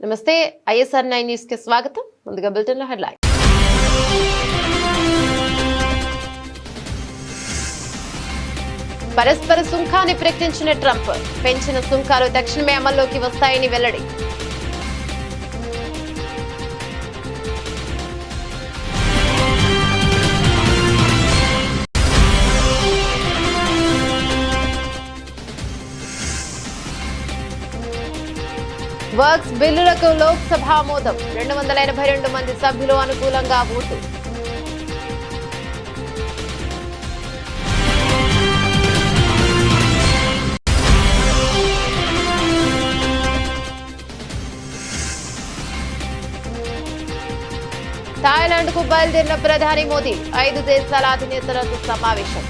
నమస్తే ISR 9 news కి స్వాగతం. ముందుగా బులెటిన్ లో హెడ్లైన్. పరస్పర సుంకాన్ని ప్రకటించిన ట్రంప్, పెంచిన సుంకాలు తక్షణమే అమల్లోకి వస్తాయని వెల్లడి. వర్క్స్ బిల్లులకు లోక్సభ ఆమోదం, 282 మంది సభ్యులు అనుకూలంగా ఓటు. థాయిలాండ్ కు బయలుదేరిన ప్రధాని మోదీ, 5 దేశాల అధినేతలతో సమావేశం.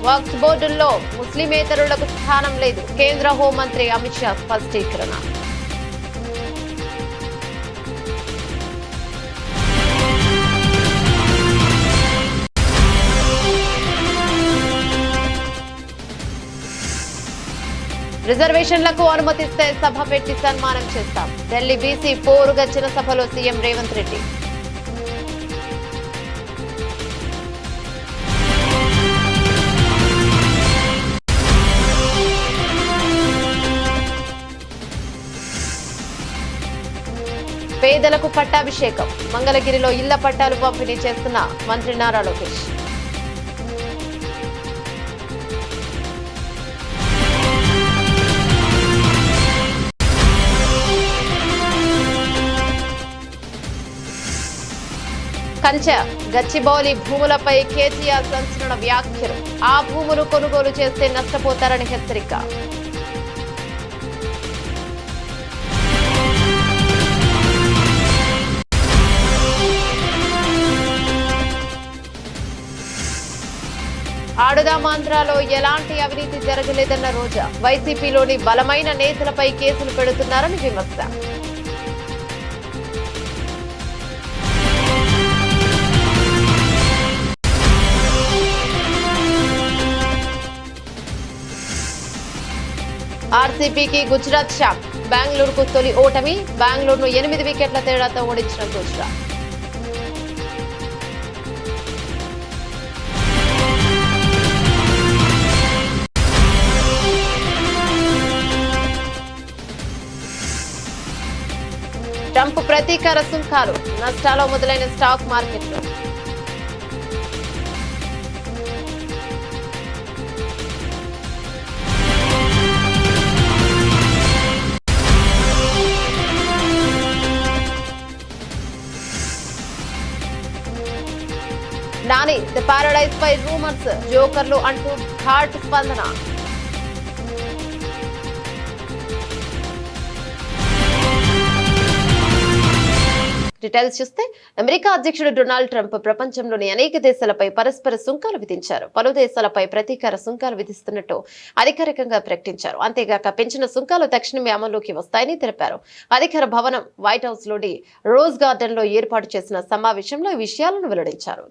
వక్ఫ్ బోర్డుల్లో ముస్లిమేతరులకు స్థానం లేదు, కేంద్ర హోంమంత్రి అమిత్ షా స్పష్టీకరణ. రిజర్వేషన్లకు అనుమతిస్తే సభ పెట్టి సన్మానం చేస్తాం, ఢిల్లీ బీసీ పోరుగచ్చిన సభలో సీఎం రేవంత్ రెడ్డి. పేదలకు పట్టాభిషేకం, మంగళగిరిలో ఇళ్ల పట్టాలు పంపిణీ చేస్తున్న మంత్రి నారా లోకేష్. కంచె గచ్చిబౌలి భూములపై కేసీఆర్ సంచలన వ్యాఖ్యలు, ఆ భూములు కొనుగోలు చేస్తే నష్టపోతారని హెచ్చరిక. ఆడుదామాంధ్రాలో ఎలాంటి అవినీతి జరగలేదన్న రోజా, వైసీపీలోని బలమైన నేతలపై కేసులు పెడుతున్నారని విమర్శ. ఆర్సీబీకి గుజరాత్ షాక్, బెంగళూరుకు తొలి ఓటమి, బెంగళూరును 8 వికెట్ల తేడాతో ఓడించిన గుజరాత్. ట్రంప్ ప్రతీకార సుంకాలు, నష్టాల్లో మొదలైన స్టాక్ మార్కెట్లు. నాని ది పారడైజ్ పై రూమర్స్, జోకర్లు అంటూ ఘాట్ స్పందన. డీటెయిల్స్ చూస్తే, అమెరికా అధ్యక్షుడు డొనాల్డ్ ట్రంప్ ప్రపంచంలోని అనేక దేశాలపై పరస్పర సుంకాలు విధించారు. పలు దేశాలపై ప్రతీకార సుంకాలు విధిస్తున్నట్టు అధికారికంగా ప్రకటించారు. అంతేగాక పెంచిన సుంకాలు తక్షణమే అమల్లోకి వస్తాయని తెలిపారు. అధికార భవనం వైట్ హౌస్ లోని రోజ్ గార్డెన్ లో ఏర్పాటు చేసిన సమావేశంలో ఈ విషయాలను వెల్లడించారు.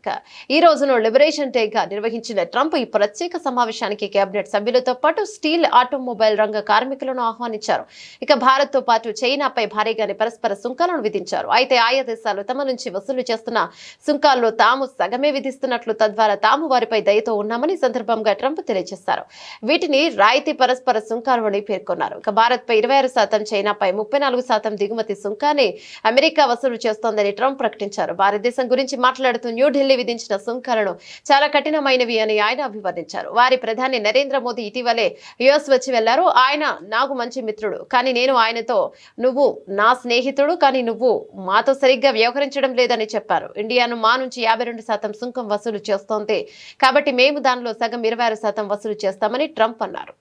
ఈ రోజును లిబరేషన్ డే గా నిర్వహించిన ట్రంప్ ఈ ప్రత్యేక సమావేశానికి కేబినెట్ సభ్యులతో పాటు స్టీల్, ఆటోమొబైల్ రంగ కార్మికులను ఆహ్వానించారు. ఇక భారత్ తో పాటు చైనాపై భారీగానే పరస్పర సుంకాలను విధించారు. అయితే ఆయా దేశాలు తమ నుంచి వసూలు చేస్తున్న సుంకాల్లో తాము సగమే విధిస్తున్నట్లు, తద్వారా తాము వారిపై దయతో ఉన్నామని సందర్భంగా ట్రంప్ తెలియజేశారు. వీటిని రాయితీ పరస్పర సుంకాలు అని పేర్కొన్నారు. ఇక భారత్ పై 26%, చైనాపై 34% దిగుమతి సుంకాన్ని అమెరికా వసూలు చేస్తోందని ట్రంప్ ప్రకటించారు. భారతదేశం గురించి మాట్లాడుతూ న్యూఢిల్లీ విధించిన సుంకాలను చాలా కఠినమైనవి అని ఆయన అభివర్ణించారు. వారి ప్రధాని నరేంద్ర మోదీ ఇటీవలే యుఎస్ వచ్చి వెళ్లారు. ఆయన నాకు మంచి మిత్రుడు, కానీ నేను ఆయనతో, నువ్వు నా స్నేహితుడు, కానీ నువ్వు మాతో సరిగ్గా వ్యవహరించడం లేదని చెప్పారు. ఇండియాను మా నుంచి 52% సుంకం వసూలు చేస్తోంది, కాబట్టి మేము దానిలో సగం 26% వసూలు చేస్తామని ట్రంప్ అన్నారు.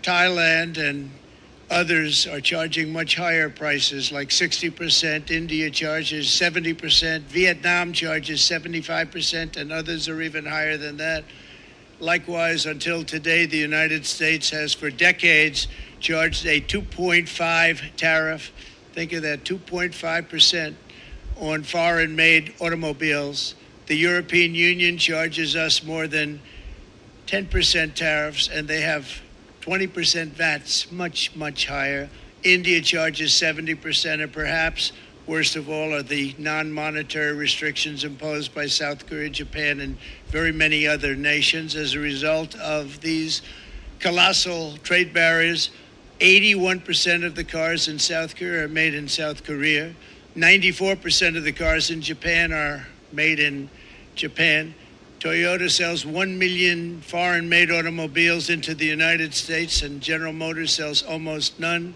Thailand and others are charging much higher prices, like 60%. India charges 70%. Vietnam charges 75%, and others are even higher than that. Likewise, until today, the United States has for decades charged a 2.5 tariff. Think of that, 2.5% on foreign-made automobiles. The European Union charges us more than 10% tariffs, and they have 20% VATs, much higher. India charges 70%, and perhaps worst of all are the non-monetary restrictions imposed by South Korea, Japan, and very many other nations. As a result of these colossal trade barriers, 81% of the cars in South Korea are made in South Korea. 94% of the cars in Japan are made in Japan. Toyota sells 1 million foreign-made automobiles into the United States, and General Motors sells almost none.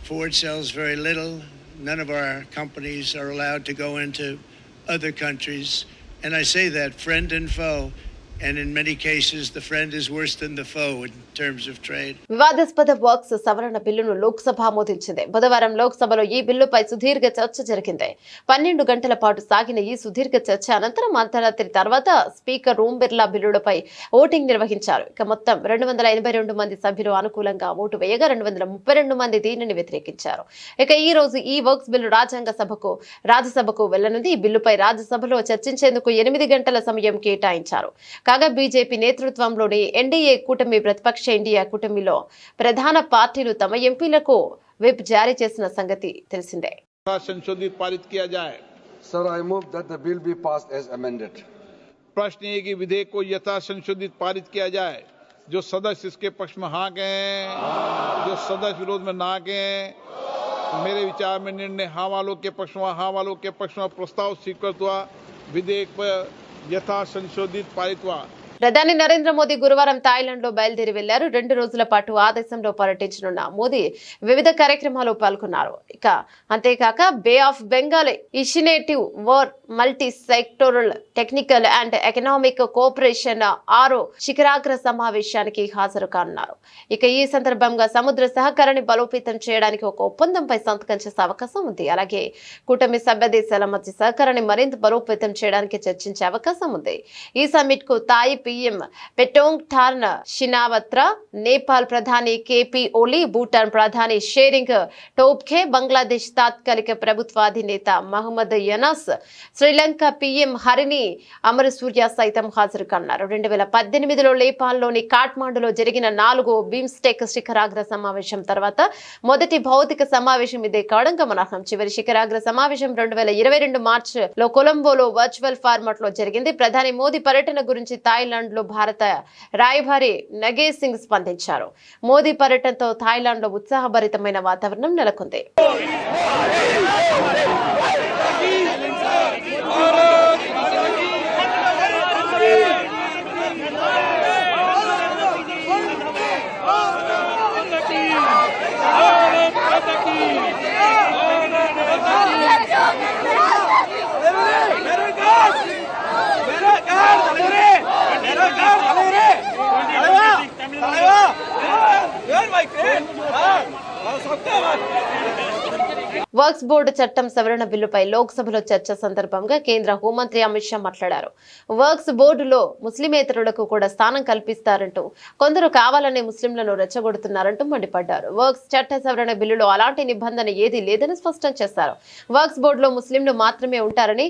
Ford sells very little. None of our companies are allowed to go into other countries. And I say that friend and foe. And in many cases, the friend is worse than the foe in terms of trade. వివాదాస్పద works సవరణ బిల్లును లోక్సభ ఆమోదించింది. బుధవారం లోక్సభలో ఈ బిల్లుపై సుదీర్ఘ చర్చ జరిగింది. 12 గంటల పాటు సాగిన ఈ సుదీర్ఘ చర్చ అనంతరం అర్ధరాత్రి తర్వాత స్పీకర్ ఓం బిర్లా బిల్లుపై ఓటింగ్ నిర్వహించారు. ఇక మొత్తం 282 మంది సభ్యులు అనుకూలంగా ఓటు వేయగా 232 మంది దీనిని వ్యతిరేకించారు. ఇక ఈ రోజు ఈ వర్క్స్ బిల్లు రాజ్యసభకు వెళ్లనుంది. ఈ బిల్లుపై రాజ్యసభలో చర్చించేందుకు 8 గంటల సమయం కేటాయించారు. కాగా బీజేపీ నేతృత్వంలోని ఎన్డీఏ కూటమి ప్రతిపక్ష ఇండియా కూటమిలో ప్రధాన పార్టీలు తమ ఎంపీలకు విప్ జారీ చేసిన సంగతి తెలిసిందే. संशोधित पारित किया जाए. Sir, I move that the bill be passed as amended. प्रश्न ये कि विधेयक को यथा संशोधित पारित किया जाए. जो सदस्य इसके पक्ष में हाँ कहें, जो सदस्य विरोध में ना कहें. मेरे विचार में निर्णय हाँ वालों के पक्ष में, हाँ वालों के पक्ष में प्रस्ताव स्वीकृत हुआ. विधेयक पर यथा संशोधित पारित हुआ. ప్రధాని నరేంద్ర మోదీ గురువారం థాయిలాండ్ లో బయలుదేరి వెళ్లారు. 2 రోజుల పాటు ఆ దేశంలో పర్యటించనున్న మోదీ వివిధ కార్యక్రమాల్లో పాల్గొన్నారు. ఇక అంతేకాక Bay of Bengal Initiative for Multi Sectoral Technical and Economic Cooperation 6 శిఖరాగ్ర సమావేశానికి హాజరు కానున్నారు. ఇక ఈ సందర్భంగా సముద్ర సహకారాన్ని బలోపేతం చేయడానికి ఒక ఒప్పందంపై సంతకం చేసే అవకాశం ఉంది. అలాగే కూటమి సభ్య దేశాల మధ్య సహకారాన్ని మరింత బలోపేతం చేయడానికి చర్చించే అవకాశం ఉంది. ఈ సమ్మిట్ కు Thai PM Paetongtarn Shinawatra, Nepal ప్రధాని కేపీ ఓలీ, భూటాన్ ప్రధాని షేరింగ్ టోబ్గే, బంగ్లాదేశ్ తాత్కాలిక ప్రభుత్వాధినేత మహమ్మద్ యనస్, శ్రీలంక పీఎం హరిని అమరసూర్య సైతం హాజరు కానున్నారు. 2018లో నేపాల్లోని కాఠ్మాండులో జరిగిన 4వ బిమ్స్టెక్ శిఖరాగ్ర సమావేశం తర్వాత మొదటి భౌతిక సమావేశం ఇదే కావడం గమనార్హం. చివరి శిఖరాగ్ర సమావేశం 2022 మార్చిలో కొలంబోలో వర్చువల్ ఫార్మాట్ లో జరిగింది. ప్రధాని మోదీ పర్యటన గురించి థాయిలాండ్ లో భారత రాయబారి నగేష్ సింగ్ స్పందించారు. మోదీ పర్యటనతో థాయిలాండ్ లో ఉత్సాహభరితమైన వాతావరణం నెలకొంది. వర్క్స్ బోర్డు చట్టం సవరణ బిల్లుపై లోక్సభలో చర్చ సందర్భంగా కేంద్ర హోంమంత్రి అమిత్ షా మాట్లాడారు. వర్క్స్ బోర్డులో ముస్లిమేతరులకు కూడా స్థానం కల్పిస్తారంటూ కొందరు కావాలనే ముస్లింలను రెచ్చగొడుతున్నారంటూ మండిపడ్డారు. వర్క్స్ చట్ట సవరణ బిల్లులో అలాంటి నిబంధన ఏదీ లేదని స్పష్టం చేశారు. వర్క్స్ బోర్డులో ముస్లింలు మాత్రమే ఉంటారని,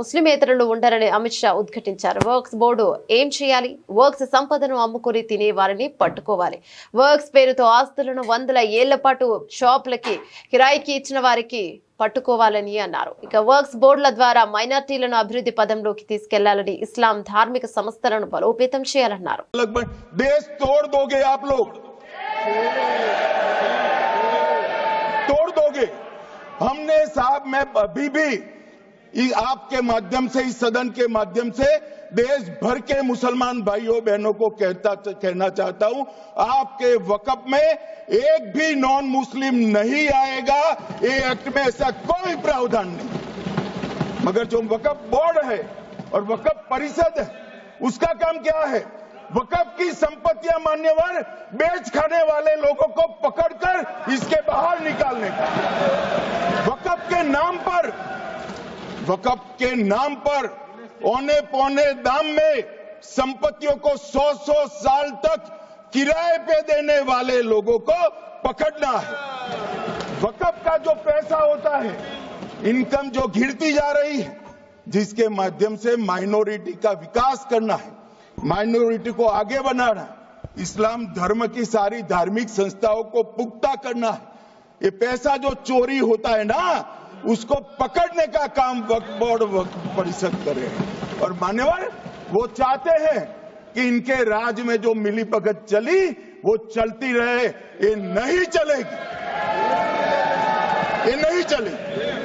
ముస్లిమేతరులు ఉండరని అమిత్ షా ఉద్ఘాటించారు. వర్క్స్ బోర్డు ఏం చేయాలి? వర్క్స్ సంపదను అమ్ముకుని తినే వారిని పట్టుకోవాలి. వర్క్స్ పేరుతో ఆస్తులను 100 ఏళ్ల పాటు షాపులకి కిరాయికి ఇచ్చిన వారికి పట్టుకోవాలని అన్నారు. ఇక వర్క్స్ బోర్డుల ద్వారా మైనార్టీలను అభివృద్ధి పదంలోకి తీసుకెళ్లాలని, ఇస్లాం ధార్మిక సంస్థలను బలోపేతం చేయాలన్నారు. देश तोड़ दोगे आप लोग, तोड़ दोगे. हमने साहब मैं अभी भी आपके माध्यम से, इस सदन के माध्यम से देश भर के मुसलमान भाइयों बहनों को कहना चाहता हूं, आपके वक़्फ में एक भी नॉन मुस्लिम नहीं आएगा. ये एक्ट में ऐसा कोई प्रावधान नहीं. मगर जो वक़्फ बोर्ड है और वक़्फ परिषद है, उसका काम क्या है? वक़्फ की संपत्तियां मान्यवर बेच खाने वाले लोगों को पकड़कर इसके बाहर निकालने का. वक़्फ के नाम पर औने पौने दाम में संपत्तियों को 100 साल तक किराए पे देने वाले लोगों को पकड़ना है. वक़्फ का जो पैसा होता है इनकम जो गिरती जा रही है, जिसके माध्यम से माइनॉरिटी का विकास करना है, माइनॉरिटी को आगे बढ़ाना है, इस्लाम धर्म की सारी धार्मिक संस्थाओं को पुख्ता करना है। ये पैसा जो चोरी होता है ना, उसको पकड़ने का काम वक्फ बोर्ड वक्फ परिषद करे। और मान्यवर, वो चाहते हैं कि इनके राज में जो मिलीभगत चली वो चलती रहे। ये नहीं चलेगी, ये नहीं चलेगी।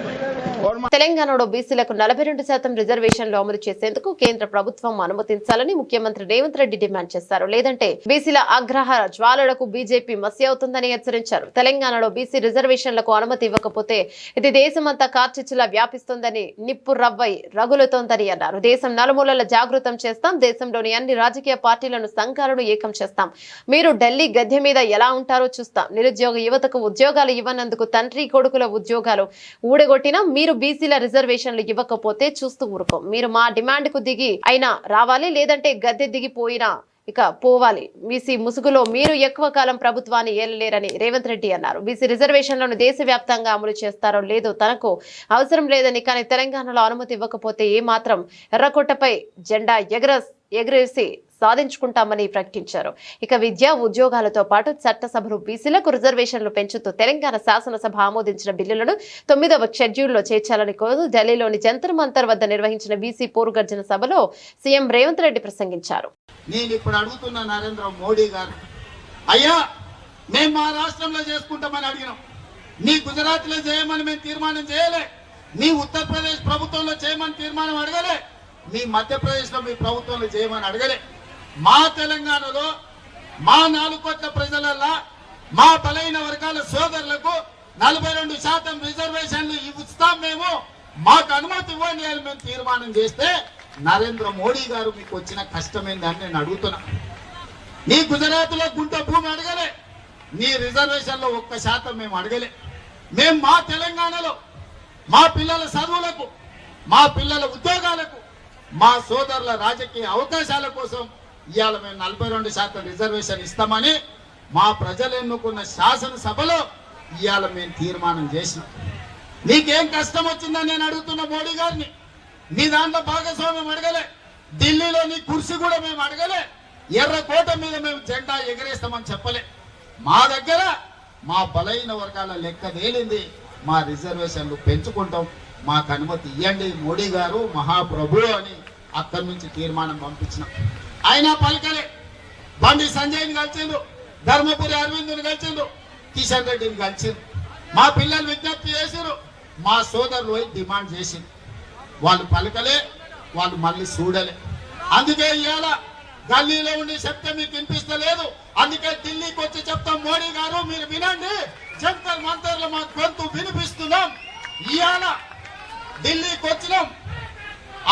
తెలంగాణలో బీసీలకు 42% రిజర్వేషన్లు అమలు చేసేందుకు కేంద్ర ప్రభుత్వం అనుమతించాలని ముఖ్యమంత్రి రేవంత్ రెడ్డి డిమాండ్ చేశారు. లేదంటే బీసీల ఆగ్రహ జ్వాలలకు బీజేపీ మసి అవుతుందని హెచ్చరించారు. తెలంగాణలో బీసీ రిజర్వేషన్లకు అనుమతి ఇవ్వకపోతే ఇది దేశమంతా కార్చిచ్చులా వ్యాపిస్తుందని, నిప్పు రవ్వై రగులుతోందని అన్నారు. దేశం నలుమూలల జాగృతం చేస్తాం, దేశంలోని అన్ని రాజకీయ పార్టీలను సంఘాలను ఏకం చేస్తాం. మీరు ఢిల్లీ గద్దె మీద ఎలా ఉంటారో చూస్తాం. నిరుద్యోగ యువతకు ఉద్యోగాలు ఇవ్వనందుకు తండ్రి కొడుకుల ఉద్యోగాలు ఊడగొట్టినా మీరు బీసీల రిజర్వేషన్లు ఇవ్వకపోతే చూస్తూ ఊరుకోం. మీరు మా డిమాండ్ కు దిగి అయినా రావాలి, లేదంటే గద్దె దిగిపోయినా ఇక పోవాలి. బీసీ ముసుగులో మీరు ఎక్కువ కాలం ప్రభుత్వాన్ని ఏలలేరని రేవంత్ రెడ్డి అన్నారు. బీసీ రిజర్వేషన్లను దేశవ్యాప్తంగా అమలు చేస్తారో లేదో తనకు అవసరం లేదని, కానీ తెలంగాణలో అనుమతి ఇవ్వకపోతే ఏ మాత్రం ఎర్రకోటపై జెండా ఎగరేసి సాధించుకుంటామని ప్రకటించారు. ఇక విద్య, ఉద్యోగాలతో పాటు చట్టసభలు బీసీలకు రిజర్వేషన్లు పెంచుతూ తెలంగాణ శాసనసభ ఆమోదించిన బిల్లులను 9వ షెడ్యూల్లో చేర్చాలని కోరుతూ ఢిల్లీలోని జంతర్ మంతర్ వద్ద నిర్వహించిన బీసీ పోరుగర్జన సభలో సీఎం రేవంత్ రెడ్డి ప్రసంగించారు. నేను ఇప్పుడు అడుగుతున్న నరేంద్ర మోడీ గారు, అయ్యా మేము మా రాష్ట్రంలో చేసుకుంటామని అడిగినాం, నీ గుజరాత్ లో చేయమని మేము తీర్మానం చేయలే, నీ ఉత్తరప్రదేశ్ ప్రభుత్వంలో చేయమని తీర్మానం అడగలే, మీ మధ్యప్రదేశ్ లో మీ ప్రభుత్వంలో చేయమని అడగలే. మా తెలంగాణలో మా 4 కోట్ల ప్రజలల్లా మా బలైన వర్గాల సోదరులకు 42% రిజర్వేషన్లు ఇస్తాం, మేము మాకు అనుమతి ఇవ్వండి అని మేము తీర్మానం చేస్తే నరేంద్ర మోడీ గారు మీకు వచ్చిన కష్టమేందని నేను అడుగుతున్నా. నీ గుజరాత్ లో గుంట భూమి అడగలే, నీ రిజర్వేషన్ లో 1% మేము అడగలే. మేము మా తెలంగాణలో మా పిల్లల చదువులకు, మా పిల్లల ఉద్యోగాలకు, మా సోదరుల రాజకీయ అవకాశాల కోసం ఇవాళ మేము 42% రిజర్వేషన్ ఇస్తామని మా ప్రజలు ఎన్నుకున్న శాసనసభలో ఇవాళ మేము తీర్మానం చేసినాం. నీకేం కష్టం వచ్చిందని నేను అడుగుతున్న మోడీ గారిని. నీ దాంట్లో భాగస్వామ్యం అడగలే, ఢిల్లీలో నీ కుర్చీ కూడా మేము అడగలే, ఎర్రకోట మీద మేము జెండా ఎగరేస్తామని చెప్పలే. మా దగ్గర మా బలైన వర్గాల లెక్క తేలింది, మా రిజర్వేషన్లు పెంచుకుంటాం, మాకు అనుమతి ఇవ్వండి మోడీ గారు మహాప్రభు అని అక్కడి నుంచి తీర్మానం పంపించిన. అయినా పలకలే. బండి సంజయ్ని కలిసిండు, ధర్మపురి అరవింద్ని కలిసిండు, కిషన్ రెడ్డిని కలిసిండు. మా పిల్లలు విజ్ఞప్తి చేసిరు, మా సోదరులు పోయి డిమాండ్ చేసిండు. వాళ్ళు పలకలే, వాళ్ళు మళ్ళీ చూడలే. అందుకే ఇవాళ గల్లీలో ఉండి చెప్తే మీకు వినిపిస్తలేదు, అందుకే ఢిల్లీకి వచ్చి చెప్తాం, మోడీ గారు మీరు వినండి, జంతర్ మంతర్లో మా గొంతు వినిపిస్తున్నాం. ఇవాళ ఢిల్లీకి వచ్చినాం.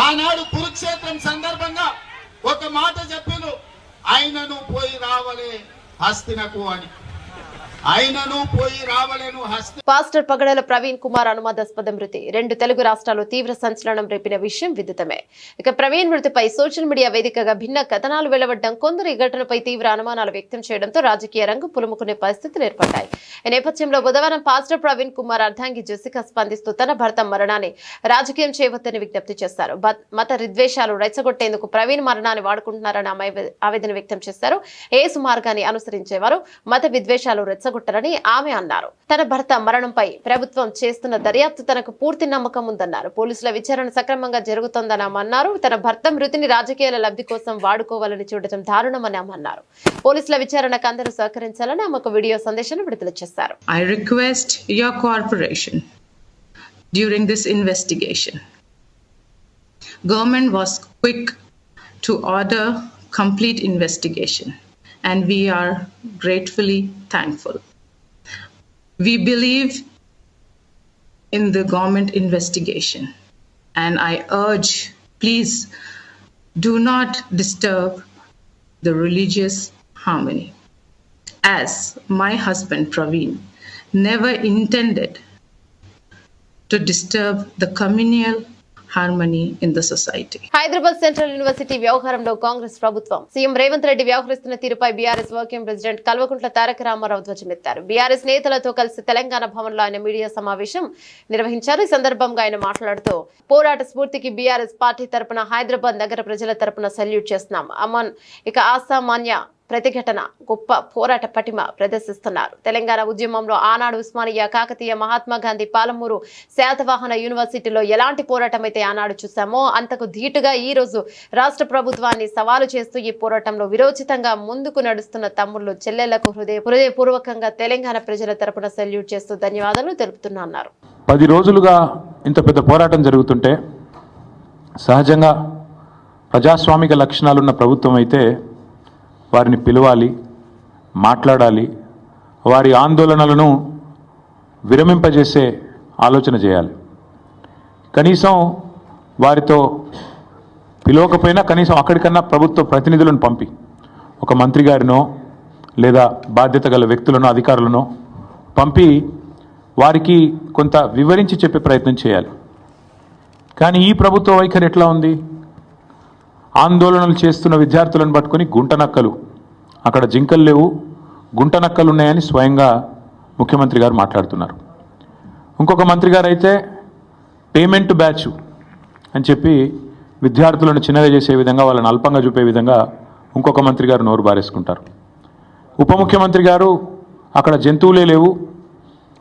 ఆనాడు కురుక్షేత్రం సందర్భంగా ఒక మాట చెప్పిను, ఆయనను పోయి రావలే హస్తినకు అని. ఆయనను పోయి రావలేను హస్తి. పాస్టర్ పగడల ప్రవీణ్ కుమార్ అనుమానాస్పద మృతి 2 తెలుగు రాష్ట్రాల్లో తీవ్ర సంచలనం రేపిన విషయం విదితమే. ఇక ప్రవీణ్ మృతిపై సోషల్ మీడియా వేదికగా భిన్న కథనాలు వెలువడడం, కొందరు ఈ ఘటనపై తీవ్ర అనుమానాలు వ్యక్తం చేయడంతో రాజకీయ రంగం పులుముకునే పరిస్థితులు ఏర్పడ్డాయి. ఈ నేపథ్యంలో బుధవారం పాస్టర్ ప్రవీణ్ కుమార్ అర్ధాంగి జెసికా స్పందిస్తూ తన భర్త మరణాన్ని రాజకీయం చేయవద్దని విజ్ఞప్తి చేశారు. మత విద్వేషాలు రెచ్చగొట్టేందుకు ప్రవీణ్ మరణాన్ని వాడుకుంటున్నారని ఆవేదన వ్యక్తం చేశారు. ఏసు మార్గాన్ని అనుసరించేవారు మత విద్వేషాలు రెచ్చగొట్టరని ఆమె అన్నారు. తన భర్త మరణంపై ప్రభుత్వం చేస్తున్న దర్యాప్తు తనకు పూర్తి నమ్మకం ఉందన్నారు. పోలీసుల విచారణ సక్రమంగా జరుగుతోందని ఆమె అన్నారు. తన భర్త మృతిని రాజకీయాల లబ్ధి కోసం వాడుకోవాలని చూడటం దారుణమని ఆమె అన్నారు. పోలీసుల విచారణకు అందరూ సహకరించాలని ఆమె ఒక వీడియో సందేశాన్ని విడుదల చేశారు. I request your cooperation during this investigation. Government was quick to order complete investigation and we are gratefully thankful. We believe in the government investigation and I urge, please do not disturb the religious harmony. As my husband Praveen never intended to disturb the communal harmony in the society. Hyderabad central university వ్యవహారంలో కాంగ్రెస్ ప్రభుత్వం CM Revanth Reddy వ్యవహరిస్తున్న తీరుపై BRS working president Kalvakuntla Taraka Ramarao ధ్వజమెత్తారు. BRS నేతలతో కలిసి తెలంగాణ భవన్లో ఆయన media సమావేశం నిర్వహించారు. ఈ సందర్భంగా ఆయన మాట్లాడుతూ పోరాట స్ఫూర్తికి బీఆర్ఎస్ పార్టీ తరపున హైదరాబాద్ నగర ప్రజల తరపున సెల్యూట్ చేస్తున్నాం. అమన్ ఇక అసామాన్య ప్రతిఘటన గొప్ప పోరాట పటిమ ప్రదర్శిస్తున్నారు. తెలంగాణ ఉద్యమంలో ఆనాడు ఉస్మానియా, కాకతీయ, మహాత్మా గాంధీ, పాలమూరు, శాతవాహన యూనివర్సిటీలో ఎలాంటి పోరాటం అయితే ఆనాడు చూసామో అంతకు ధీటుగా ఈ రోజు రాష్ట్ర ప్రభుత్వాన్ని సవాలు చేస్తూ ఈ పోరాటంలో విరోచితంగా ముందుకు నడుస్తున్న తమ్ముళ్లు చెల్లెళ్లకు హృదయపూర్వకంగా తెలంగాణ ప్రజల తరపున సెల్యూట్ చేస్తూ ధన్యవాదాలు తెలుపుతున్నారు. 10 రోజులుగా ఇంత పెద్ద పోరాటం జరుగుతుంటే సహజంగా ప్రజాస్వామిక లక్షణాలున్న ప్రభుత్వం అయితే వారిని పిలవాలి, మాట్లాడాలి, వారి ఆందోళనలను విరమింపజేసే ఆలోచన చేయాలి. కనీసం వారితో పిలవకపోయినా కనీసం అక్కడికన్నా ప్రభుత్వ ప్రతినిధులను పంపి ఒక మంత్రి గారినో లేదా బాధ్యత గల వ్యక్తులను, అధికారులను పంపి వారికి కొంత వివరించి చెప్పే ప్రయత్నం చేయాలి. కానీ ఈ ప్రభుత్వ వైఖరి ఎట్లా ఉంది? ఆందోళనలు చేస్తున్న విద్యార్థులను పట్టుకొని గుంటనక్కలు, అక్కడ జింకలు లేవు, గుంటనక్కలు ఉన్నాయని స్వయంగా ముఖ్యమంత్రి గారు మాట్లాడుతున్నారు. ఇంకొక మంత్రి గారు అయితే పేమెంట్ బ్యాచ్ అని చెప్పి విద్యార్థులను చిన్నగా చేసే విధంగా, వాళ్ళని అల్పంగా చూపే విధంగా ఇంకొక మంత్రి గారు నోరు బారేసుకుంటారు. ఉప ముఖ్యమంత్రి గారు అక్కడ జంతువులే లేవు,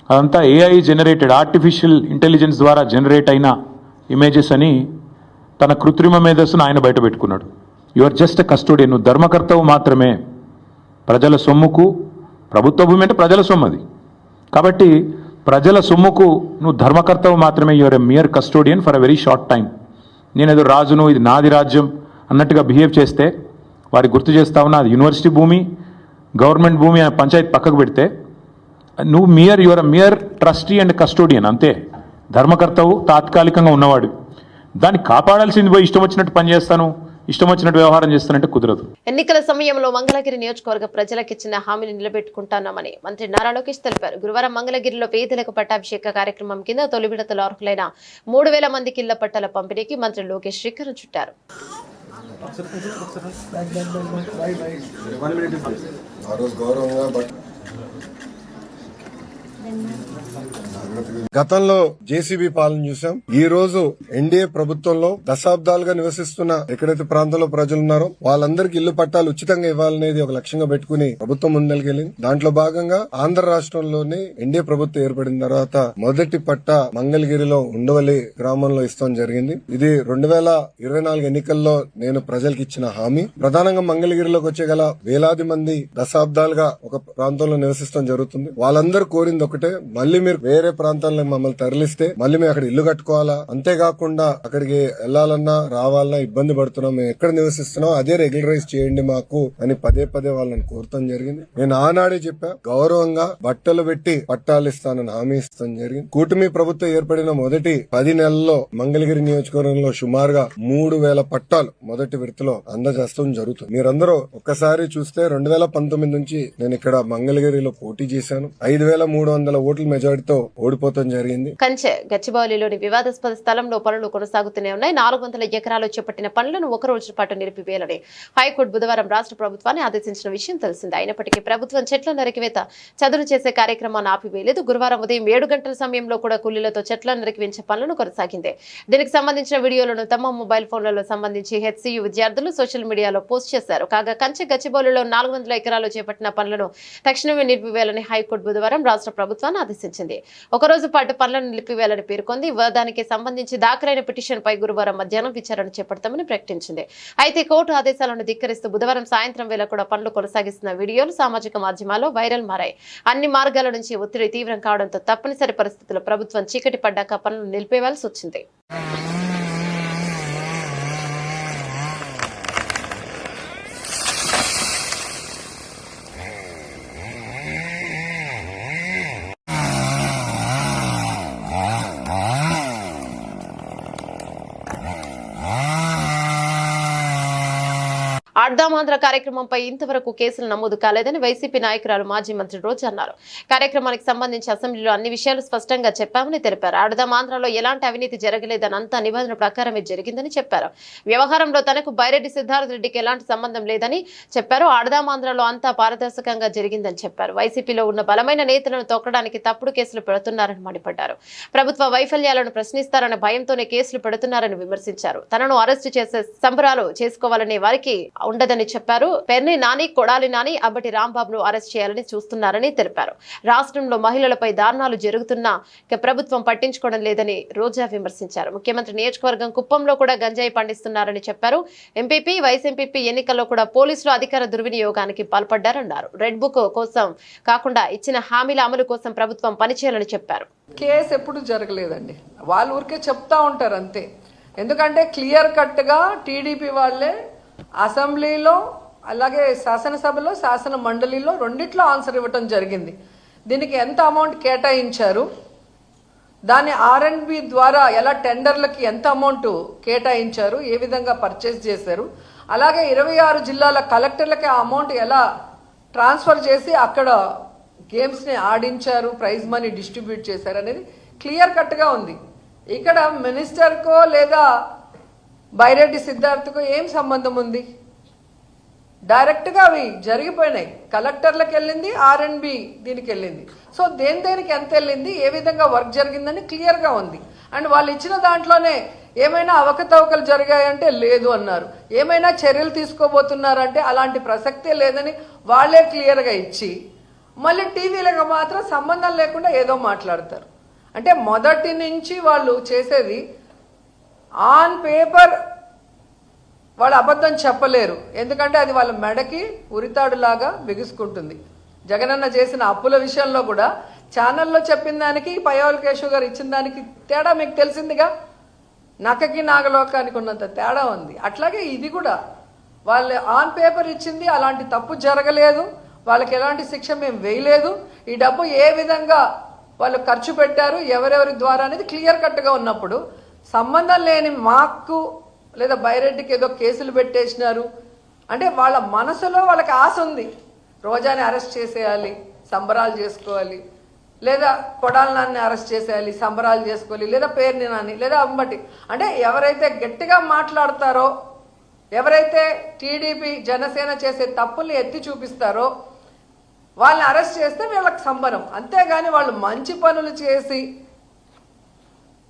అదంతా ఏఐ జనరేటెడ్, ఆర్టిఫిషియల్ ఇంటెలిజెన్స్ ద్వారా జనరేట్ అయిన ఇమేజెస్ అని తన కృత్రిమ మేధస్సును ఆయన బయట పెట్టుకున్నాడు. You are just a custodian, నువ్వు ధర్మకర్తవు మాత్రమే. ప్రజల సొమ్ముకు, ప్రభుత్వ భూమి అంటే ప్రజల సొమ్ము అది, కాబట్టి ప్రజల సొమ్ముకు నువ్వు ధర్మకర్తవు మాత్రమే. You are a mere custodian for a very short time. నేనేదో రాజును, ఇది నాది రాజ్యం అన్నట్టుగా బిహేవ్ చేస్తే వారికి గుర్తు చేస్తా ఉన్నా, అది యూనివర్సిటీ భూమి, గవర్నమెంట్ భూమి, పంచాయతీ పక్కకు పెడితే నువ్వు you are a mere trustee and custodian, అంతే. ధర్మకర్తవు తాత్కాలికంగా ఉన్నవాడు, దాన్ని కాపాడాల్సింది పోయి ఇష్టం వచ్చినట్టు పనిచేస్తాను, ఇష్టం వచ్చినట్టు వ్యవహారం చేస్తానంటే కుదరదు. ఎన్నికల సమయంలో మంగళగిరి నియోజకవర్గ ప్రజలకు ఇచ్చిన హామీని నిలబెట్టుకుంటామని మంత్రి నారా లోకేష్ తెలిపారు. గురువారం మంగళగిరిలో పేదలకు పట్టాభిషేక కార్యక్రమం కింద తొలి విడతలో అర్హులైన 3000 మందికి ఇళ్ల పట్టాల పంపిణీకి మంత్రి లోకేష్ శ్రీకారం చుట్టారు. గతంలో జేసీబీ పాలన చూసాం. ఈ రోజు ఎన్డీఏ ప్రభుత్వంలో దశాబ్దాలుగా నివసిస్తున్న ఎక్కడైతే ప్రాంతంలో ప్రజలు ఉన్నారో వాళ్ళందరికీ ఇల్లు పట్టాలు ఉచితంగా ఇవ్వాలనేది ఒక లక్ష్యంగా పెట్టుకుని ప్రభుత్వం ముందరికెళ్ళింది. దాంట్లో భాగంగా ఆంధ్ర రాష్ట్రంలోని ఎన్డీఏ ప్రభుత్వం ఏర్పడిన తర్వాత మొదటి పట్టా మంగళగిరిలో ఉండవల్లి గ్రామంలో ఇస్తాం జరిగింది. ఇది 2024 ఎన్నికల్లో నేను ప్రజలకు ఇచ్చిన హామీ. ప్రధానంగా మంగళగిరిలోకి వచ్చేగల వేలాది మంది దశాబ్దాలుగా ఒక ప్రాంతంలో నివసిస్తాం జరుగుతుంది. వాళ్ళందరూ కోరింది ఒకటే, మళ్ళీ మీరు వేరే ప్రాంతాల్లో మమ్మల్ని తరలిస్తే మళ్ళీ మేము అక్కడ ఇల్లు కట్టుకోవాలా, అంతేకాకుండా అక్కడికి వెళ్లాలన్నా రావాలన్నా ఇబ్బంది పడుతున్నాం, మేము ఎక్కడ నివసిస్తున్నాం అదే రెగ్యులరైజ్ చేయండి మాకు అని పదే వాళ్ళని కోరటం జరిగింది. నేను ఆనాడే చెప్పా, గౌరవంగా బట్టలు పెట్టి పట్టాలు ఇస్తానని హామీ ఇస్తాం జరిగింది. కూటమి ప్రభుత్వం ఏర్పడిన మొదటి 10 నెలల్లో మంగళగిరి నియోజకవర్గంలో సుమారుగా 3000 పట్టాలు మొదటి విడతలో అందజేస్తాం జరుగుతుంది. మీరందరూ ఒక్కసారి చూస్తే 2019 నుంచి నేను ఇక్కడ మంగళగిరిలో పోటీ చేశాను. 5300 ఓట్ల మెజారిటీతో ఓడిపోతాం జరిగింది. కంచె గచ్చిబౌలిలోని వివాదాస్పద స్థలంలో పనులు కొనసాగుతూనే ఉన్నాయి. 400 ఎకరాలు చేపట్టిన పనులను 1 రోజు పాటు నిలిపివేయాలని హైకోర్టు బుధవారం రాష్ట్ర ప్రభుత్వాన్ని ఆదేశించిన విషయం తెలిసిందే. అయినప్పటికీ ప్రభుత్వం చెట్ల నరికివేత చదును చేసే కార్యక్రమాన్ని ఆపివేయలేదు. గురువారం ఉదయం 7 గంటల సమయంలో కూడా కూలీలతో చెట్ల నరికివేయించే పనులను కొనసాగింది. దీనికి సంబంధించిన వీడియోలను తమ మొబైల్ ఫోన్లలో సంబంధించి హెచ్సియు విద్యార్థులు సోషల్ మీడియాలో పోస్ట్ చేశారు. కాగా కంచె గచ్చిబౌలిలో 400 ఎకరాలు చేపట్టిన పనులను తక్షణమే నిలిపివేయాలని హైకోర్టు బుధవారం రాష్ట్ర ప్రభుత్వాన్ని ఆదేశించింది. 1 రోజు పాటు పనులను నిలిపివేయాలని పేర్కొంది. దానికి సంబంధించి దాఖలైన పిటిషన్ పై గురువారం మధ్యాహ్నం విచారణ చేపడతామని ప్రకటించింది. అయితే కోర్టు ఆదేశాలను ధిక్కరిస్తూ బుధవారం సాయంత్రం వేళ కూడా పనులు కొనసాగిస్తున్న వీడియోలు సామాజిక మాధ్యమాల్లో వైరల్ మారాయి. అన్ని మార్గాల నుంచి ఒత్తిడి తీవ్రం కావడంతో తప్పనిసరి పరిస్థితుల్లో ప్రభుత్వం చీకటి పడ్డాక పనులు నిలిపివేయాల్సి వచ్చింది. ఆడదామాంధ్ర కార్యక్రమంపై ఇంతవరకు కేసులు నమోదు కాలేదని వైసీపీ నాయకురాలు మాజీ మంత్రి రోజా అన్నారు. కార్యక్రమానికి సంబంధించి అసెంబ్లీలో అన్ని విషయాలు స్పష్టంగా చెప్పామని తెలిపారు. ఆడదామాంధ్రలో ఎలాంటి అవినీతి జరగలేదని అంతా నిబంధన ప్రకారమే జరిగిందని చెప్పారు. వ్యవహారంలో తనకు బైరెడ్డి సిద్ధార్థ రెడ్డికి ఎలాంటి సంబంధం లేదని చెప్పారు. ఆడదామాంధ్రలో అంతా పారదర్శకంగా జరిగిందని చెప్పారు. వైసీపీలో ఉన్న బలమైన నేతలను తొక్కడానికి తప్పుడు కేసులు పెడుతున్నారని మండిపడ్డారు. ప్రభుత్వ వైఫల్యాలను ప్రశ్నిస్తారన్న భయంతోనే కేసులు పెడుతున్నారని విమర్శించారు. తనను అరెస్టు చేసే సంబరాలు చేసుకోవాలనే వారికి ఉండదని చెప్పారు. పెర్ని నాని, కొడాలి నాని, అబ్బటి రాంబాబును అరెస్ట్ చేయాలని చూస్తున్నారని తెలిపారు. రాష్ట్రంలో మహిళలపై దారుణాలు జరుగుతున్నా ప్రభుత్వం పట్టించుకోవడం లేదని రోజా విమర్శించారు. ముఖ్యమంత్రి నియోజకవర్గం కుప్పంలో కూడా గంజాయి పండిస్తున్నారని చెప్పారు. ఎంపీపీ, వైస్ ఎంపీపీ ఎన్నికల్లో కూడా పోలీసులు అధికార దుర్వినియోగానికి పాల్పడ్డారన్నారు. రెడ్ బుక్ కోసం కాకుండా ఇచ్చిన హామీల అమలు కోసం ప్రభుత్వం పనిచేయాలని చెప్పారు. కేసు ఎప్పుడు జరగలేదండి, వాళ్ళు ఊరికే చెప్తా ఉంటారు అంతే. ఎందుకంటే క్లియర్ కట్గా టీడీపీ వాళ్ళే అసెంబ్లీలో అలాగే శాసనసభలో శాసన మండలిలో రెండిట్లో ఆన్సర్ ఇవ్వటం జరిగింది. దీనికి ఎంత అమౌంట్ కేటాయించారు, దాన్ని R&B ద్వారా ఎలా టెండర్లకి ఎంత అమౌంట్ కేటాయించారు, ఏ విధంగా పర్చేస్ చేశారు, అలాగే 26 జిల్లాల కలెక్టర్లకి ఆ అమౌంట్ ఎలా ట్రాన్స్ఫర్ చేసి అక్కడ గేమ్స్ని ఆడించారు, ప్రైజ్ మనీ డిస్ట్రిబ్యూట్ చేశారు అనేది క్లియర్ కట్గా ఉంది. ఇక్కడ మినిస్టర్కో లేదా బైరెడ్డి సిద్ధార్థకో ఏం సంబంధం ఉంది? డైరెక్ట్గా అవి జరిగిపోయినాయి. కలెక్టర్లకు వెళ్ళింది, R&B దీనికి వెళ్ళింది. సో దేనికి ఎంత వెళ్ళింది, ఏ విధంగా వర్క్ జరిగిందని క్లియర్గా ఉంది. అండ్ వాళ్ళు ఇచ్చిన దాంట్లోనే ఏమైనా అవకతవకలు జరిగాయంటే లేదు అన్నారు. ఏమైనా చర్యలు తీసుకోబోతున్నారంటే అలాంటి ప్రసక్తే లేదని వాళ్ళే క్లియర్గా ఇచ్చి మళ్ళీ టీవీలకు మాత్రం సంబంధం లేకుండా ఏదో మాట్లాడతారు. అంటే మొదటి నుంచి వాళ్ళు చేసేది ఆన్ పేపర్ వాళ్ళు అబద్ధం చెప్పలేరు. ఎందుకంటే అది వాళ్ళ మెడకి ఉరితాడులాగా బిగుసుకుంటుంది. జగనన్న చేసిన అప్పుల విషయంలో కూడా ఛానల్లో చెప్పిన దానికి పయ్యావుల కేశవ్ గారు ఇచ్చిన దానికి తేడా మీకు తెలిసిందిగా. నక్కకి నాగలోకానికి ఉన్నంత తేడా ఉంది. అట్లాగే ఇది కూడా వాళ్ళు ఆన్ పేపర్ ఇచ్చింది, అలాంటి తప్పు జరగలేదు, వాళ్ళకి ఎలాంటి శిక్ష మేము వేయలేదు, ఈ డబ్బు ఏ విధంగా వాళ్ళు ఖర్చు పెట్టారు, ఎవరెవరి ద్వారా అనేది క్లియర్ కట్గా ఉన్నప్పుడు సంబంధం లేని మాకు లేదా బైరెడ్డికి ఏదో కేసులు పెట్టేసినారు అంటే వాళ్ళ మనసులో వాళ్ళకి ఆశ ఉంది. రోజాని అరెస్ట్ చేసేయాలి, సంబరాలు చేసుకోవాలి, లేదా కొడాలి నాన్ని అరెస్ట్ చేసేయాలి, సంబరాలు చేసుకోవాలి, లేదా పేర్ని నాని లేదా అంబటి. అంటే ఎవరైతే గట్టిగా మాట్లాడతారో, ఎవరైతే టీడీపీ జనసేన చేసే తప్పుల్ని ఎత్తి చూపిస్తారో వాళ్ళని అరెస్ట్ చేస్తే వీళ్ళకి సంబరం. అంతేగాని వాళ్ళు మంచి పనులు చేసి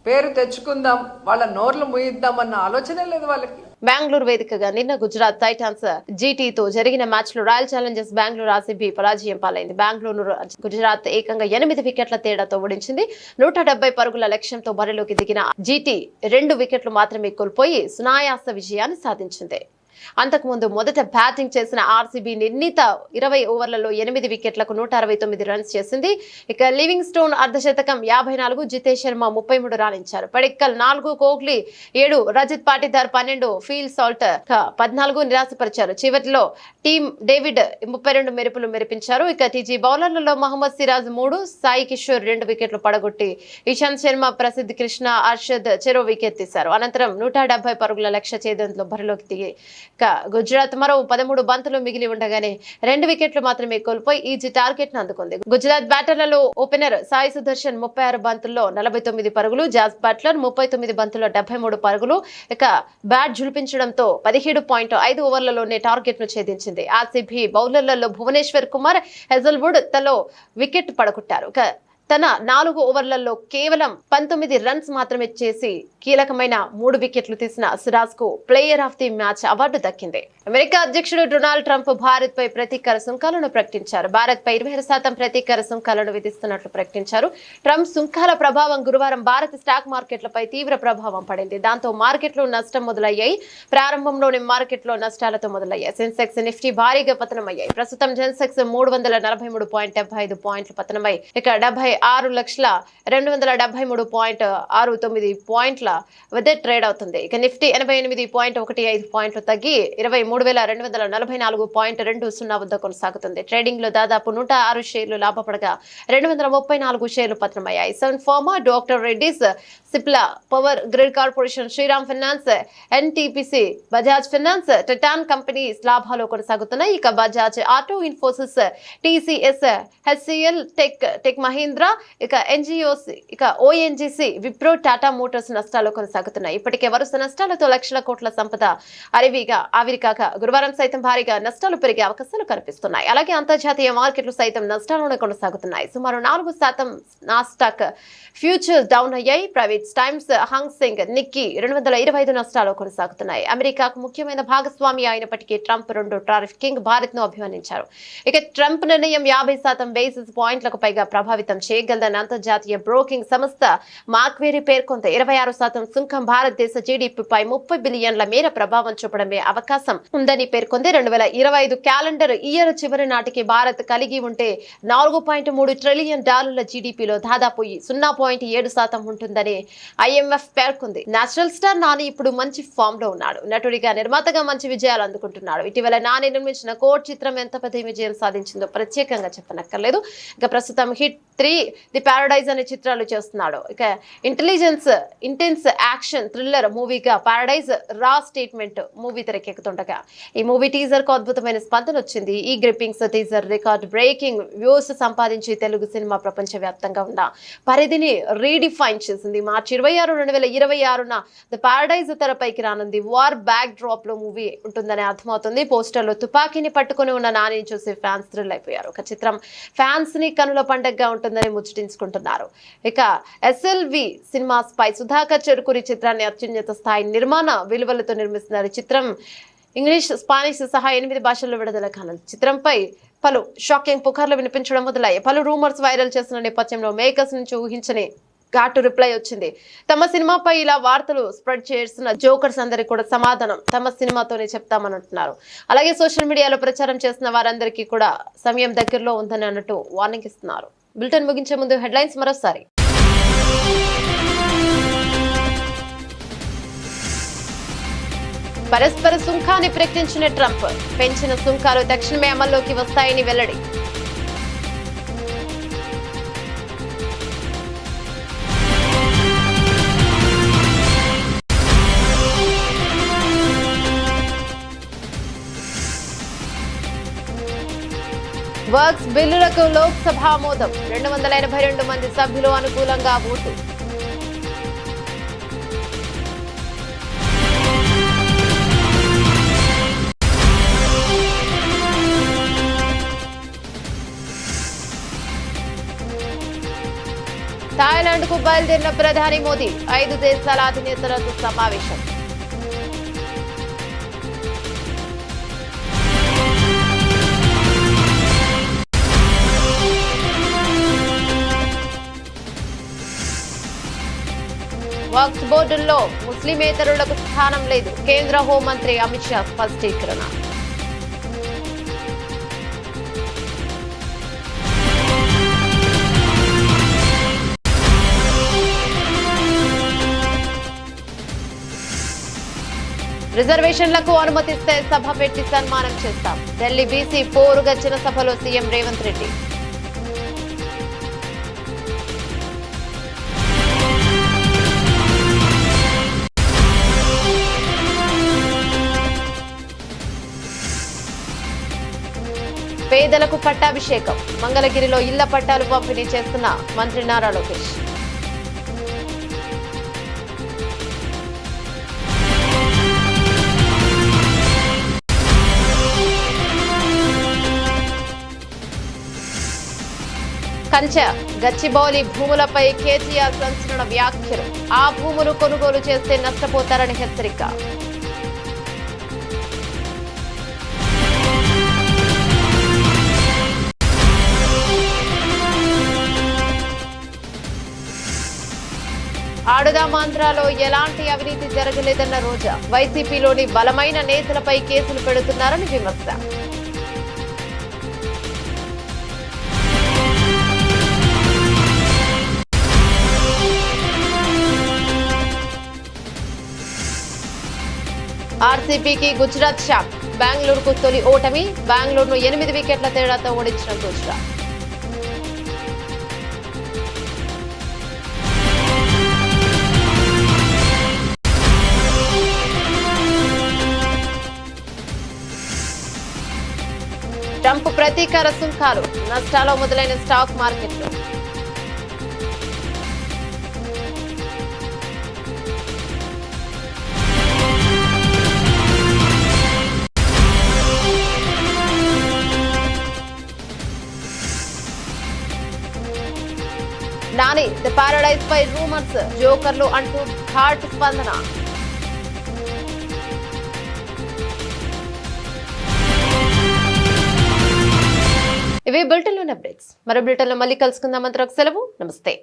పేరు తెచ్చుకుందాం, వాళ్ళ నోర్లు ముయిద్దాం అన్న ఆలోచనే లేదు వాళ్ళకి. బెంగళూరు వేదికగా నిన్న గుజరాత్ టైటాన్స్ జీటీతో జరిగిన మ్యాచ్ లో రాయల్ ఛాలెంజర్స్ బెంగళూరు RCB పరాజయం పాలైంది. బెంగళూరు గుజరాత్ ఏకంగా 8 వికెట్ల తేడాతో ఓడించింది. 170 పరుగుల లక్ష్యంతో బరిలోకి దిగిన జీటీ 2 వికెట్లు మాత్రమే కోల్పోయి సునాయాస విజయాన్ని సాధించింది. అంతకుముందు మొదట బ్యాటింగ్ చేసిన RCB నిర్ణీత 20 ఓవర్లలో 8 వికెట్లకు 169 రన్స్ చేసింది. ఇక లివింగ్ స్టోన్ అర్ధశతకం 54, జితేష్ శర్మ 33 రాణించారు. పడిక్కల్ 4, కోహ్లీ 7, రజిత్ పాటిదార్ 12, ఫీల్ సాల్ట్ 14 నిరాశపరిచారు. చివరిలో టీమ్ డేవిడ్ 32 మెరుపులు మెరిపించారు. ఇక టీజీ బౌలర్లలో మహమ్మద్ సిరాజ్ 3, సాయి కిషోర్ 2 వికెట్లు పడగొట్టి ఇషాంత్ శర్మ, ప్రసిద్ధ్ కృష్ణ, అర్షద్ చెరో వికెట్ తీశారు. అనంతరం 170 పరుగుల లక్ష్య ఛేదంలో బరిలోకి దిగి గుజరాత్ మరో 13 బంతులు మిగిలి ఉండగానే 2 వికెట్లు మాత్రమే కోల్పోయి ఈజీ టార్గెట్ ను అందుకుంది. గుజరాత్ బ్యాటర్లలో ఓపెనర్ సాయి సుదర్శన్ 36 బంతుల్లో 49 పరుగులు, జాస్ బట్లర్ 39 బంతుల్లో 73 పరుగులు. ఇక బ్యాట్ జులిపించడంతో 17.5 ఓవర్లలోనే టార్గెట్ ను ఛేదించింది. RCB బౌలర్లలో భువనేశ్వర్ కుమార్, హెజల్వుడ్ తలో వికెట్ పడగొట్టారు. తన 4 ఓవర్లలో కేవలం 19 రన్స్ మాత్రమే చేసి కీలకమైన 3 వికెట్లు తీసిన సిరాజ్ కు player of the match award దక్కింది. అమెరికా అధ్యక్షుడు డొనాల్డ్ ట్రంప్ భారత్ పై ప్రతీకార సుంకాలను ప్రకటించారు. భారత్ పై 26% ప్రతీకార సుంకాలను విధిస్తున్నట్లు ప్రకటించారు. ట్రంప్ సుంకాల ప్రభావం గురువారం భారత స్టాక్ మార్కెట్లపై తీవ్ర ప్రభావం పడింది. దాంతో మార్కెట్లు నష్టం మొదలయ్యాయి. ప్రారంభంలోని మార్కెట్లో నష్టాలతో మొదలయ్యాయి. సెన్సెక్స్, నిఫ్టీ భారీగా పతనమయ్యాయి. ప్రస్తుతం సెన్సెక్స్ 343.75 పాయింట్లు పతనమై ఇక 26,273.69 పాయింట్ల వద్ద ట్రేడ్ అవుతుంది. ఇక నిఫ్టీ 88.15 పాయింట్లు తగ్గి 23,244.20 వద్ద కొనసాగుతుంది. ట్రేడింగ్ లో దాదాపు 106 షేర్లు లాభపడగా 234 షేర్లు పతనమయ్యాయి. Sun Pharma, doctor Reddy's, Cipla, Power Grid Corporation, Shriram Finance, NTPC, Bajaj Finance, Titan Company లాభాలు కొనసాగుతున్నాయి. ఇక Bajaj Auto, Infosys, TCS, HCL, Tech Mahindra, ఇక ఎన్జిఓసి, ఇక ఓఎన్జీసీ, విప్రో, టాటా మోటార్స్ నష్టాలు కొనసాగుతున్నాయి. ఇప్పటికే వరుస నష్టాలతో లక్షల కోట్ల సంపద ఆవిరికాక గురువారం సైతం భారీగా నష్టాలు పెరిగే అవకాశాలు కనిపిస్తున్నాయి. అలాగే అంతర్జాతీయ మార్కెట్లు సైతం నష్టాలను కొనసాగుతున్నాయి. సుమారు 4% నాస్డాక్ ఫ్యూచర్స్ డౌన్ అయ్యాయి. ప్రైవేట్ టైమ్స్, హంగ్ సెంగ్, నిక్కీ 225 నష్టాలు కొనసాగుతున్నాయి. అమెరికాకు ముఖ్యమైన భాగస్వామి అయినప్పటికీ ట్రంప్ రెండో టారిఫ్ కింగ్ భారత్ ను అభివర్ణించారు. ఇక ట్రంప్ నిర్ణయం 50% బేసిస్ పాయింట్లకు పైగా ప్రభావితం చేయగలదని అంతర్జాతీయ బ్రోకింగ్ సంస్థ మార్క్వేరీ పేర్కొంది. 26% సుంకం భారతదేశ జీడీపీపై 30 బిలియన్ల మేర ప్రభావం చూపడమే అవకాశం ఉందని పేర్కొంది. 2025 క్యాలెండర్ ఇయర్ చివరి నాటికి భారత్ కలిగి ఉంటే $4.3 ట్రిలియన్ జీడీపీలో దాదాపు 0.7% ఉంటుందని IMF పేర్కొంది. నేషనల్ స్టార్ నాని ఇప్పుడు మంచి ఫామ్ లో ఉన్నాడు. నటుడిగా, నిర్మాతగా మంచి విజయాలు అందుకుంటున్నాడు. ఇటీవల నాని నిర్మించిన కోట్ చిత్రం ఎంత పెద్ద విజయం సాధించిందో ప్రత్యేకంగా చెప్పనక్కర్లేదు. ఇక ప్రస్తుతం హిట్ 3, ది పారడైజ్ అనే చిత్రాలు చేస్తున్నాడు. ఇక ఇంటెన్స్ యాక్షన్ థ్రిల్లర్ మూవీగా పారడైజ్ రా స్టేట్మెంట్ మూవీ తెరకెక్కుతుండగా ఈ మూవీ టీజర్ కు అద్భుతమైన స్పందన వచ్చింది. ఈ గ్రిప్పింగ్స్ టీజర్ రికార్డ్ బ్రేకింగ్ వ్యూస్ సంపాదించి తెలుగు సినిమా ప్రపంచ వ్యాప్తంగా ఉన్న పరిధిని రీడిఫైన్ చేసింది. మార్చి 26, 2026న ది పారడైజ్ తెరపైకి రానుంది. వార్ బ్యాక్ డ్రాప్ లో మూవీ ఉంటుందని అర్థమవుతుంది. పోస్టర్ లో తుపాకీని పట్టుకుని ఉన్న నానిని చూసి ఫ్యాన్స్ థ్రిల్ అయిపోయారు. ఒక చిత్రం ఫ్యాన్స్ ని కనుల పండగగా ఉంటుందని ముచ్చటించుకుంటున్నారు. ఇక SLV సినిమాస్ పై సుధాకర్ చెరుకూరి చిత్రాన్ని అత్యున్నత స్థాయి నిర్మాణ విలువలతో నిర్మిస్తున్నారు. చిత్రం ఇంగ్లీష్, స్పానిష్ సహా 8 భాషల్లో విడుదల కానుంది. చిత్రంపై పలు షాకింగ్ పుకార్లు వినిపించడం మొదలయ్యాయి. పలు రూమర్స్ వైరల్ చేస్తున్న నేపథ్యంలో మేకర్స్ నుంచి ఊహించని ఘాటు రిప్లై వచ్చింది. తమ సినిమాపై ఇలా వార్తలు స్ప్రెడ్ చేస్తున్న జోకర్స్ అందరికీ కూడా సమాధానం తమ సినిమాతోనే చెప్తామని అంటున్నారు. అలాగే సోషల్ మీడియాలో ప్రచారం చేస్తున్న వారందరికీ కూడా సమయం దగ్గరలో ఉందని అన్నట్టు వార్నింగ్ ఇస్తున్నారు. బులెటిన్ ముగించే ముందు హెడ్లైన్స్ మరోసారి. పరస్పర సుంకాన్ని ప్రకటించిన ట్రంప్, పెంచిన సుంకాలు తక్షణమే అమల్లోకి వస్తాయని వెల్లడి. వర్క్స్ బిల్లులకు లోక్సభ ఆమోదం, 282 మంది సభ్యులు అనుకూలంగా ఓటు. థాయిలాండ్ కు బయలుదేరిన ప్రధాని మోదీ, 5 దేశాల అధినేతలతో సమావేశం. వక్ఫ్ బోర్డుల్లో ముస్లిమేతరులకు స్థానం లేదు, కేంద్ర హోంమంత్రి అమిత్ షా స్పష్టీకరణ. రిజర్వేషన్లకు అనుమతిస్తే సభ పెట్టి సన్మానం చేస్తాం, ఢిల్లీ బీసీ పోరుగచ్చిన సభలో సీఎం రేవంత్ రెడ్డి. పేదలకు పట్టాభిషేకం, మంగళగిరిలో ఇళ్ల పట్టాలు పంపిణీ చేస్తున్న మంత్రి నారా లోకేష్. కంచె గచ్చిబౌలి భూములపై కేసీఆర్ సంచలన వ్యాఖ్యలు, ఆ భూములు కొనుగోలు చేస్తే నష్టపోతారని హెచ్చరిక. ఆడుదామాంధ్రలో ఎలాంటి అవినీతి జరగలేదన్న రోజా, వైసీపీలోని బలమైన నేతలపై కేసులు పెడుతున్నారని విమర్శ. ఆర్సీబీకి గుజరాత్ షాక్. బెంగళూరుకు తొలి ఓటమి. బెంగళూరును 8 వికెట్ల తేడాతో ఓడించిన గుజరాత్. ట్రంప్ ప్రతీకార సుంకాలు. నష్టాల్లో మొదలైన స్టాక్ మార్కెట్లు. నాని ది పారడైజ్ పై రూమర్స్. జోకర్లు అంటూ ఘాట్ స్పందన. ఇవి బులెటిన్లోని అప్డేట్స్. మరో బులెటిన్లో మళ్ళీ కలుసుకుందాం. అంతవరకు సెలవు. నమస్తే.